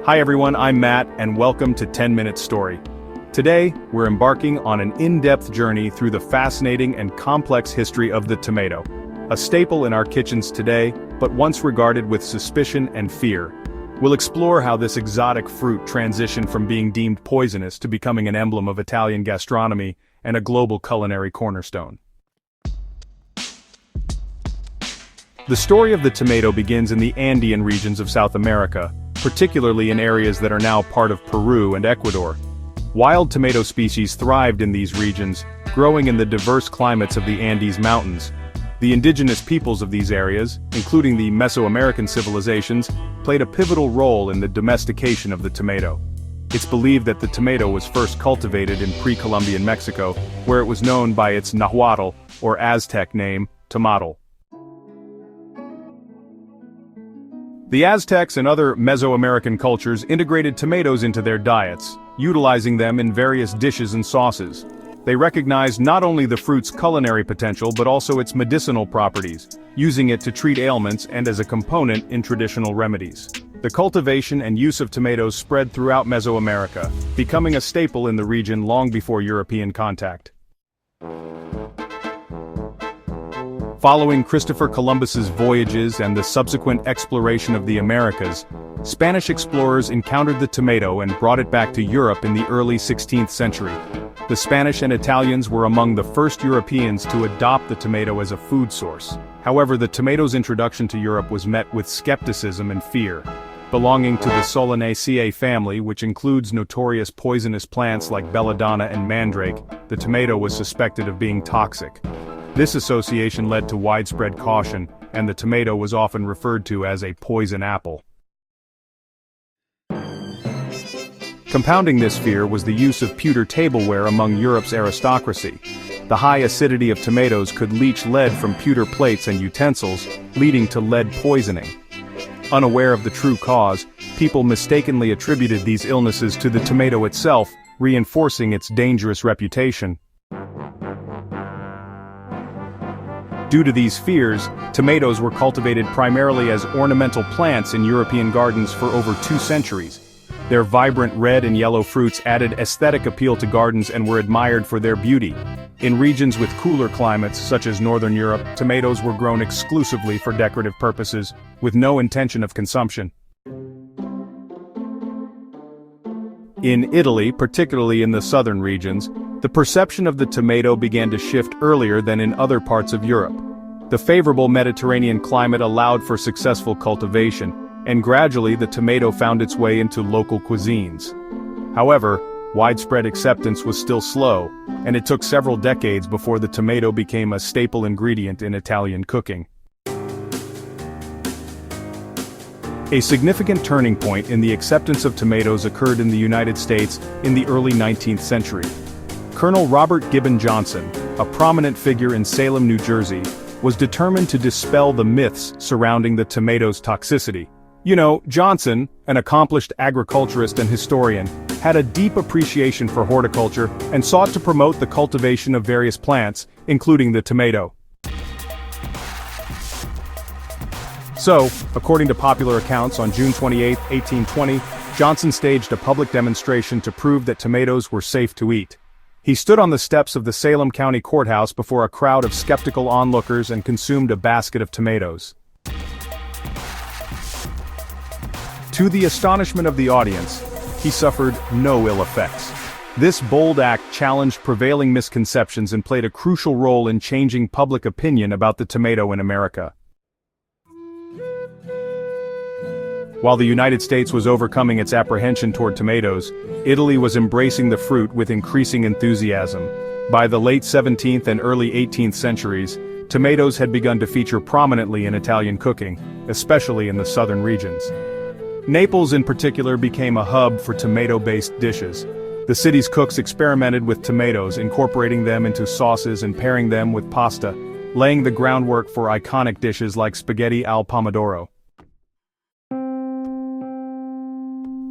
Hi everyone, I'm Matt, and welcome to 10 Minute Story. Today, we're embarking on an in-depth journey through the fascinating and complex history of the tomato. A staple in our kitchens today, but once regarded with suspicion and fear. We'll explore how this exotic fruit transitioned from being deemed poisonous to becoming an emblem of Italian gastronomy and a global culinary cornerstone. The story of the tomato begins in the Andean regions of South America, particularly in areas that are now part of Peru and Ecuador. Wild tomato species thrived in these regions, growing in the diverse climates of the Andes Mountains. The indigenous peoples of these areas, including the Mesoamerican civilizations, played a pivotal role in the domestication of the tomato. It's believed that the tomato was first cultivated in pre-Columbian Mexico, where it was known by its Nahuatl, or Aztec name, tomatal. The Aztecs and other Mesoamerican cultures integrated tomatoes into their diets, utilizing them in various dishes and sauces. They recognized not only the fruit's culinary potential but also its medicinal properties, using it to treat ailments and as a component in traditional remedies. The cultivation and use of tomatoes spread throughout Mesoamerica, becoming a staple in the region long before European contact. Following Christopher Columbus's voyages and the subsequent exploration of the Americas, Spanish explorers encountered the tomato and brought it back to Europe in the early 16th century. The Spanish and Italians were among the first Europeans to adopt the tomato as a food source. However, the tomato's introduction to Europe was met with skepticism and fear. Belonging to the Solanaceae family, which includes notorious poisonous plants like belladonna and mandrake, the tomato was suspected of being toxic. This association led to widespread caution, and the tomato was often referred to as a poison apple. Compounding this fear was the use of pewter tableware among Europe's aristocracy. The high acidity of tomatoes could leach lead from pewter plates and utensils, leading to lead poisoning. Unaware of the true cause, people mistakenly attributed these illnesses to the tomato itself, reinforcing its dangerous reputation. Due to these fears, tomatoes were cultivated primarily as ornamental plants in European gardens for over 2 centuries. Their vibrant red and yellow fruits added aesthetic appeal to gardens and were admired for their beauty. In regions with cooler climates, such as Northern Europe, tomatoes were grown exclusively for decorative purposes, with no intention of consumption. In Italy, particularly in the southern regions, the perception of the tomato began to shift earlier than in other parts of Europe. The favorable Mediterranean climate allowed for successful cultivation, and gradually the tomato found its way into local cuisines. However, widespread acceptance was still slow, and it took several decades before the tomato became a staple ingredient in Italian cooking. A significant turning point in the acceptance of tomatoes occurred in the United States in the early 19th century. Colonel Robert Gibbon Johnson, a prominent figure in Salem, New Jersey, was determined to dispel the myths surrounding the tomato's toxicity. Johnson, an accomplished agriculturist and historian, had a deep appreciation for horticulture and sought to promote the cultivation of various plants, including the tomato. So, according to popular accounts, on June 28, 1820, Johnson staged a public demonstration to prove that tomatoes were safe to eat. He stood on the steps of the Salem County Courthouse before a crowd of skeptical onlookers and consumed a basket of tomatoes. To the astonishment of the audience, he suffered no ill effects. This bold act challenged prevailing misconceptions and played a crucial role in changing public opinion about the tomato in America. While the United States was overcoming its apprehension toward tomatoes, Italy was embracing the fruit with increasing enthusiasm. By the late 17th and early 18th centuries, tomatoes had begun to feature prominently in Italian cooking, especially in the southern regions. Naples in particular became a hub for tomato-based dishes. The city's cooks experimented with tomatoes, incorporating them into sauces and pairing them with pasta, laying the groundwork for iconic dishes like spaghetti al pomodoro.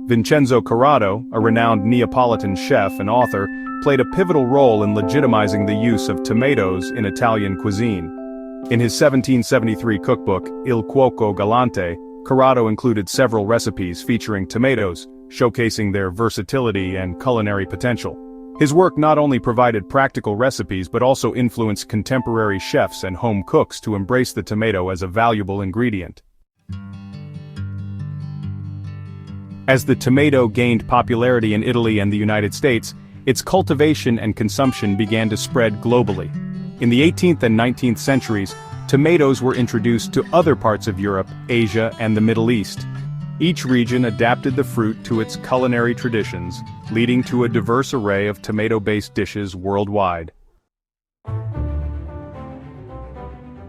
Vincenzo Corrado, a renowned Neapolitan chef and author, played a pivotal role in legitimizing the use of tomatoes in Italian cuisine. In his 1773 cookbook, Il Cuoco Galante, Corrado included several recipes featuring tomatoes, showcasing their versatility and culinary potential. His work not only provided practical recipes but also influenced contemporary chefs and home cooks to embrace the tomato as a valuable ingredient. As the tomato gained popularity in Italy and the United States, its cultivation and consumption began to spread globally. In the 18th and 19th centuries, tomatoes were introduced to other parts of Europe, Asia, and the Middle East. Each region adapted the fruit to its culinary traditions, leading to a diverse array of tomato-based dishes worldwide.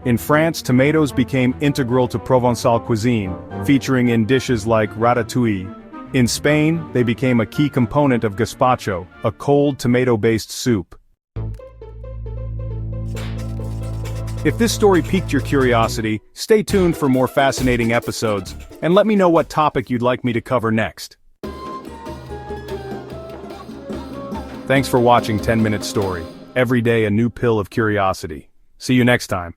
In France, tomatoes became integral to Provençal cuisine, featuring in dishes like ratatouille. In Spain, they became a key component of gazpacho, a cold tomato-based soup. If this story piqued your curiosity, stay tuned for more fascinating episodes, and let me know what topic you'd like me to cover next. Thanks for watching 10 Minute Story. Every day a new pill of curiosity. See you next time.